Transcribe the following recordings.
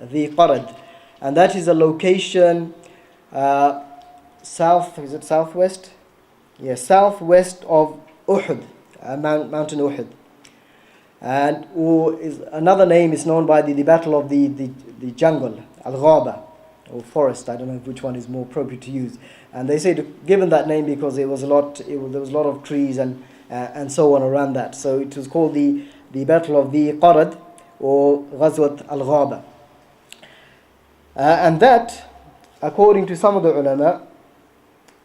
Dhi Qarad, and that is a location south. Is it southwest? Yes, southwest of Uhud, Mountain Uhud. And another name is known by the battle of the jungle, Al-Ghaba, or forest. I don't know which one is more appropriate to use. And they say given that name because there was a lot of trees and so on around that. So it was called the battle of the Qarad, or Ghazwat Al-Ghaba. And that, according to some of the ulama,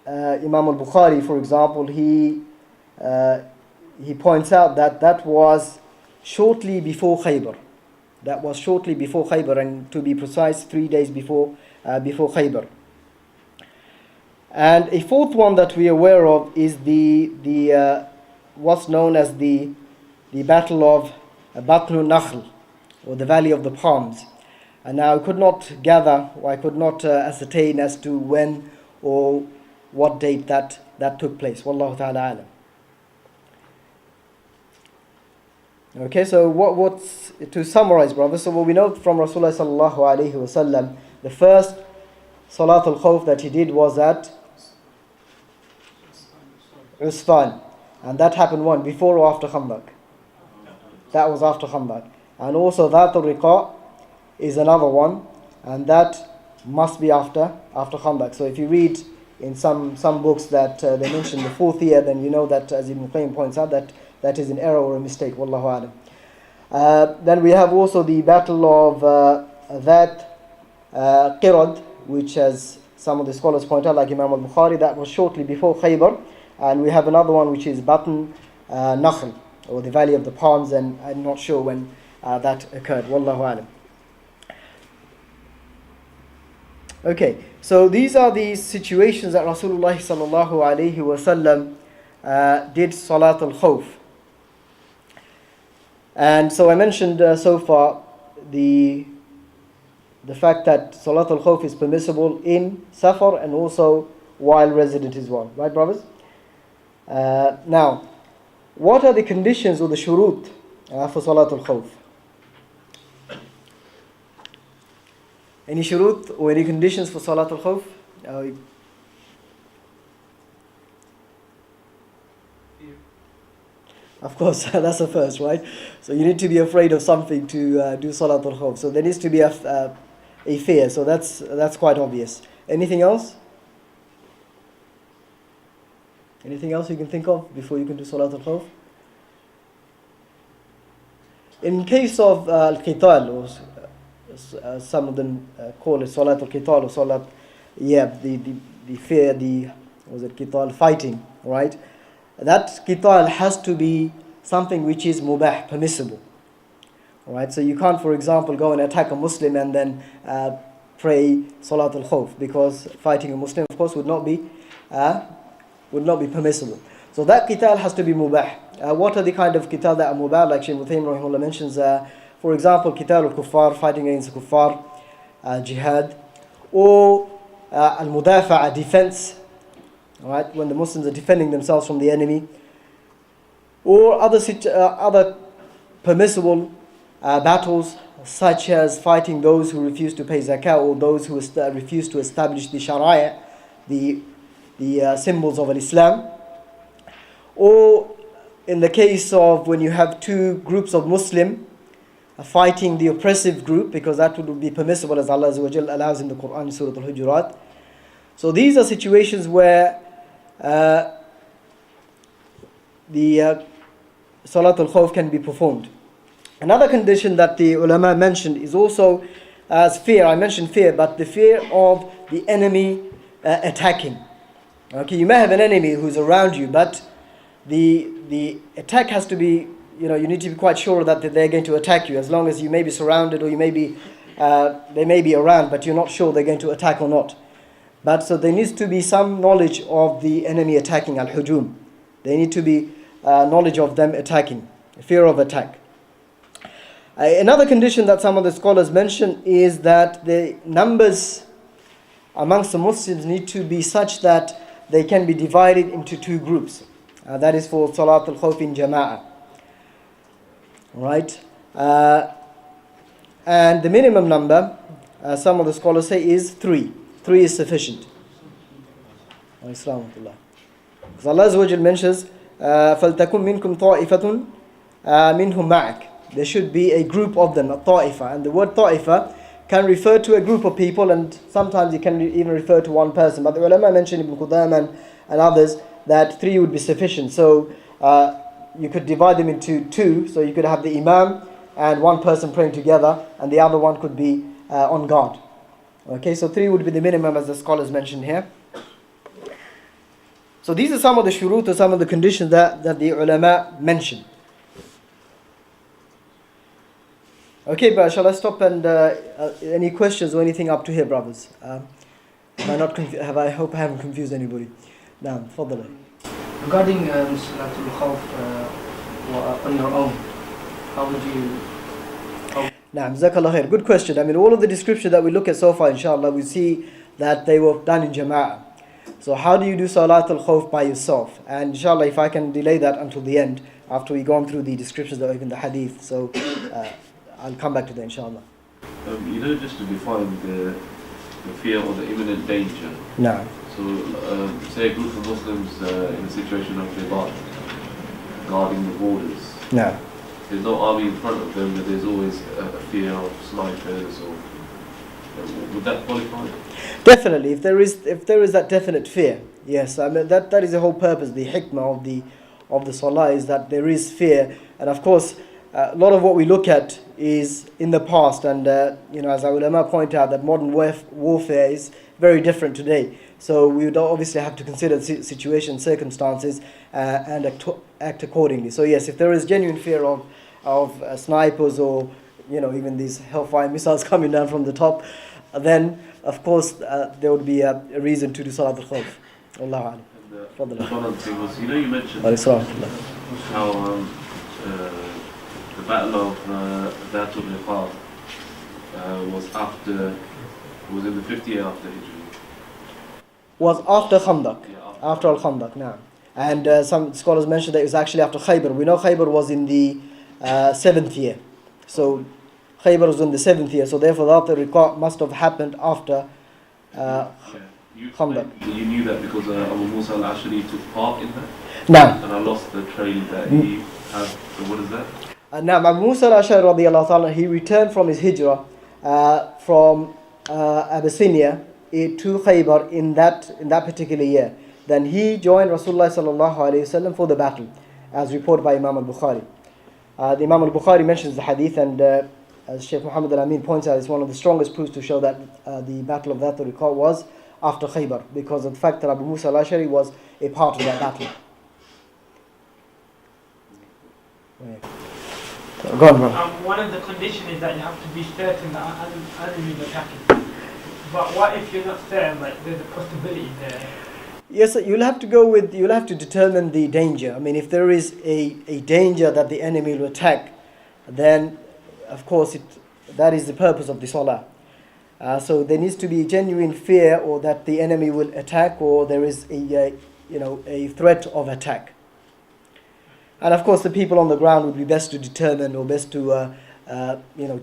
Imam al-Bukhari, for example, he points out that was shortly before Khaybar. That was shortly before Khaybar, and to be precise, 3 days before Khaybar. And a fourth one that we are aware of is the what's known as the Battle of Batnu Nakhl, or the Valley of the Palms. And now I could not ascertain as to when or what date that took place. Wallahu ta'ala alam. Okay, so what's to summarize, brothers? So what we know from Rasulullah sallallahu alaihi wasallam, the first Salatul Khawf that he did was at Usfan, and that happened when? Before or after Khandaq? That was after Khandaq. And also Dhatul Riqa is another one, and that must be after Khandaq. So if you read in some books that they mention the fourth year, then you know that, as Ibn Qayyim points out, that is an error or a mistake. Wallahu alam. Then we have also the battle of that Qirad, which, as some of the scholars point out, like Imam al-Bukhari, that was shortly before Khaybar. And we have another one which is Batn Nakhl, or the Valley of the Palms, and I'm not sure when that occurred. Wallahu alam. Okay, so these are the situations that Rasulullah sallallahu alaihi wasallam did Salatul Khawf. And so I mentioned so far the fact that Salatul Khawf is permissible in Safar and also while resident as well. Right, brothers? Now, what are the conditions or the shurut for Salatul Khawf? Any shurut or any conditions for Salatul Khawf? Of course, that's the first, right? So you need to be afraid of something to do Salatul Khawf. So there needs to be a fear. So that's quite obvious. Anything else? Anything else you can think of before you can do Salatul Khawf? In case of Al-Qital, or some of them call it Salatul Qital, or Salat, the fear, Qital, fighting, right? That Qital has to be something which is mubah, permissible. Alright, so you can't, for example, go and attack a Muslim and then pray Salatul Khawf, because fighting a Muslim, of course, would not be permissible. So that qital has to be mubah. What are the kind of qital that are mubah? Like Shaykh Uthaymeen rahimahullah mentions, for example, qital al-kuffar, fighting against the kuffar, jihad, or al-mudafa'a, defense, right, when the Muslims are defending themselves from the enemy, or other permissible battles, such as fighting those who refuse to pay zakah, or those who refuse to establish the sharia, the symbols of Islam. Or in the case of when you have two groups of Muslim fighting the oppressive group, because that would be permissible, as Allah Azza wa Jal allows in the Quran in Surah Al-Hujurat. So these are situations where the Salatul Khawf can be performed. Another condition that the ulama mentioned is also as fear. I mentioned fear, but the fear of the enemy attacking. Okay, you may have an enemy who's around you, but the attack has to be, you need to be quite sure that they're going to attack you, as long as you may be surrounded, or you may be, they may be around, but you're not sure they're going to attack or not. But so there needs to be some knowledge of the enemy attacking, al-hujum. There need to be knowledge of them attacking, fear of attack. Another condition that some of the scholars mention is that the numbers amongst the Muslims need to be such that they can be divided into two groups. That is for Salatul Khawf in Jama'ah. Right? And the minimum number some of the scholars say, is 3. 3 is sufficient. Because Allah Azza wa Jal mentions, فَلْتَكُمْ مِنْكُمْ طَائِفَةٌ مِنْهُمْ مَعَكَ. There should be a group of them, a ta'ifa. And the word ta'ifa can refer to a group of people, and sometimes it can even refer to one person. But the ulama mentioned, Ibn Qudam and others, that 3 would be sufficient. So you could divide them into 2. So you could have the imam and one person praying together, and the other one could be on guard. Okay, so 3 would be the minimum, as the scholars mentioned here. So these are some of the shurut, or some of the conditions that the ulama mentioned. Okay, but shall I stop, and any questions or anything up to here, brothers? I hope I haven't confused anybody. Now, fadala. Regarding Salatul Khawf on your own, how would you... Naam, jazakallah khair. Good question. I mean, all of the description that we look at so far, inshallah, we see that they were done in jama'ah. So how do you do Salatul Khawf by yourself? And inshallah, if I can delay that until the end, after we've gone through the descriptions that are in the hadith. So I'll come back to that, inshallah. Just to define the fear or the imminent danger. No. So, say a group of Muslims in a situation of jihad, guarding the borders. No. There's no army in front of them, but there's always a fear of snipers, or would that qualify? Definitely, if there is that definite fear, yes. I mean that is the whole purpose, the hikmah of the salah, is that there is fear, and of course, a lot of what we look at is in the past, and as our ulama point out, that modern warfare is very different today. So we would obviously have to consider the situation, circumstances, and act accordingly. So yes, if there is genuine fear of snipers, or even these hellfire missiles coming down from the top, then of course there would be a reason to do Salatul Khawf. Allahu Akbar. One other thing was, you mentioned how the battle of Salatul was in the 50th year after Hijri. Was after Khandaq, Yeah, after Al-Khandaq, now. And some scholars mentioned that it was actually after Khaybar. We know Khaybar was in the 7th year. So Khaybar was in the 7th year. So therefore the Riqa must have happened after Khandaq. You knew that because Abu Musa al-Ashari took part in that? Now. And I lost the trail that he had. So what is that? Now, Abu Musa al-Ashari radiyallahu ta'ala, he returned from his hijrah from Abyssinia to Khaybar in that particular year. Then he joined Rasulullah sallallahu alayhi wasallam for the battle, as reported by Imam al-Bukhari. The Imam al-Bukhari mentions the hadith, and as Shaykh Muhammad al-Amin points out, it's one of the strongest proofs to show that the battle of Dhatul Riqa was after Khaybar, because of the fact that Abu Musa al-Ashari was a part of that battle. Go on, bro. One of the conditions is that you have to be certain that an enemy is attacking. But what if you're not certain, like there's a possibility there? Yes, you'll have to determine the danger. I mean, if there is a danger that the enemy will attack, then of course that is the purpose of the salah. So there needs to be genuine fear, or that the enemy will attack, or there is a threat of attack. And of course, the people on the ground would be best to determine, or best to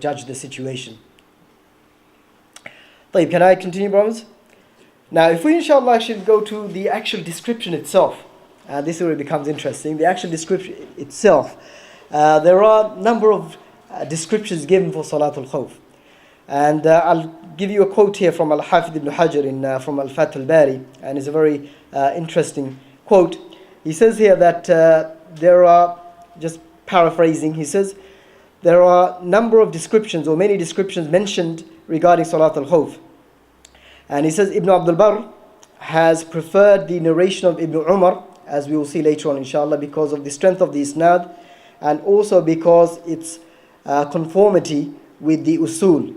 judge the situation. طيب, can I continue, brothers? Now, if we inshallah actually go to the actual description itself, this is where it becomes interesting. The actual description itself, there are a number of descriptions given for Salatul Khawf. And I'll give you a quote here from Al-Hafidh ibn Hajar from Al-Fath al-Bari, and it's a very interesting quote. He says here that there are, just paraphrasing, he says, there are a number of descriptions, or many descriptions mentioned regarding Salatul Khawf. And he says Ibn Abdul Barr has preferred the narration of Ibn Umar, as we will see later on inshallah, because of the strength of the isnad, and also because its conformity with the usul,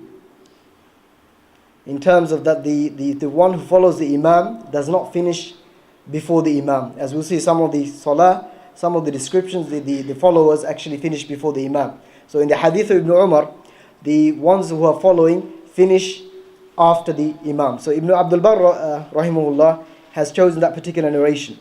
in terms of that the one who follows the imam does not finish before the imam. As we'll see, some of the salah, some of the descriptions, the followers actually finish before the imam. So in the hadith of Ibn Umar, the ones who are following finish after the imam. So Ibn Abdul Barr rahimahullah has chosen that particular narration.